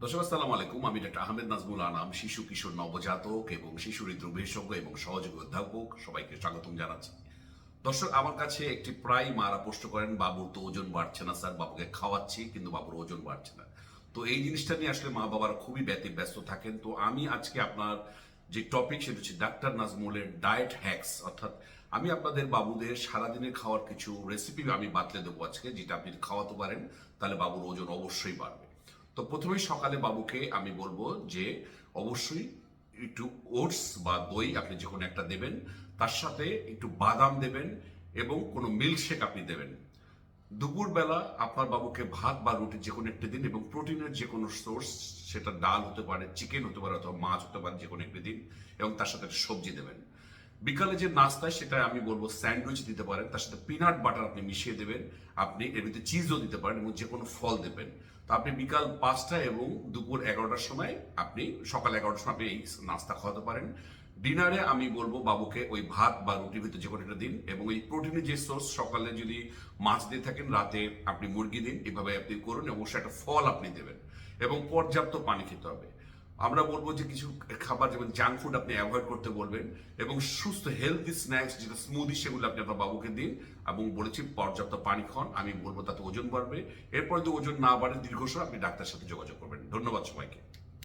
দর্শক আসসালামু আলাইকুম। আমি ডাক্তার আহমেদ নাজমুল আনাম, শিশু কিশোর নবজাতক এবং শিশু হৃদরোগ বিশেষজ্ঞ এবং সহযোগী অধ্যাপক। সবাইকে স্বাগতম জানাচ্ছি। দর্শক, আমার কাছে একটি প্রায় মারা প্রশ্ন করেন, বাবুর তো ওজন বাড়ছে না স্যার, বাবুকে খাওয়াচ্ছি কিন্তু বাবুর ওজন বাড়ছে না। তো এই জিনিসটা নিয়ে আসলে মা বাবারা খুবই ব্যস্ত থাকেন। তো আমি আজকে আপনার যে টপিক সেটা হচ্ছে ডাক্তার নাজমুলের ডায়েট হ্যাকস, অর্থাৎ আমি আপনাদের বাবুদের সারাদিনের খাওয়ার কিছু রেসিপি আমি বাতলে দেবো আজকে, যেটা আপনি খাওয়াতে পারেন তাহলে বাবুর ওজন অবশ্যই বাড়বে। তো প্রথমেই সকালে বাবুকে আমি বলবো যে অবশ্যই একটু ওটস বা দই আপনি যে কোনো একটা দেবেন, তার সাথে একটু বাদাম দেবেন এবং কোনো মিল্কশেক আপনি দেবেন। দুপুরবেলা আপনার বাবুকে ভাত বা রুটি যে কোনো একটি দিন এবং প্রোটিনের যে কোনো সোর্স, সেটা ডাল হতে পারে, চিকেন হতে পারে, অথবা মাছ হতে পারে, যে কোনো একটি দিন, এবং তার সাথে একটা সবজি দেবেন। বিকালে যে নাস্তায় সেটা আমি বলবো স্যান্ডউইচ দিতে পারেন, তার সাথে পিনাট বাটার আপনি মিশিয়ে দেবেন, আপনি এর ভিতরে চিজও দিতে পারেন এবং যে কোনো ফল দেবেন। তো আপনি বিকাল 5টা এবং দুপুর 11টার সময়, আপনি সকাল 11টার সময় আপনি এই নাস্তা খাওয়াতে পারেন। ডিনারে আমি বলবো বাবুকে ওই ভাত বা রুটির ভিতরে যে কোনো একটা দিন, এবং এই প্রোটিনের যে সোর্স, সকালে যদি মাছ দিয়ে থাকেন, রাতে আপনি মুরগি দিন, এভাবে আপনি করুন। অবশ্যই একটা ফল আপনি দেবেন এবং পর্যাপ্ত পানি খেতে হবে। আমরা বলবো যে কিছু খাবার যেমন জাঙ্ক ফুড আপনি অ্যাভয়েড করতে বলবেন, এবং সুস্থ হেলদি স্ন্যাক্স যেটা স্মুদি, সেগুলো আপনি আপনার বাবুকে দিন। এবং বলেছি পর্যাপ্ত পানি খান, আমি বলবো তাতে ওজন বাড়বে। এরপর যদি ওজন না বাড়ে দীর্ঘ সময়, আপনি ডাক্তারের সাথে যোগাযোগ করবেন। ধন্যবাদ সবাইকে।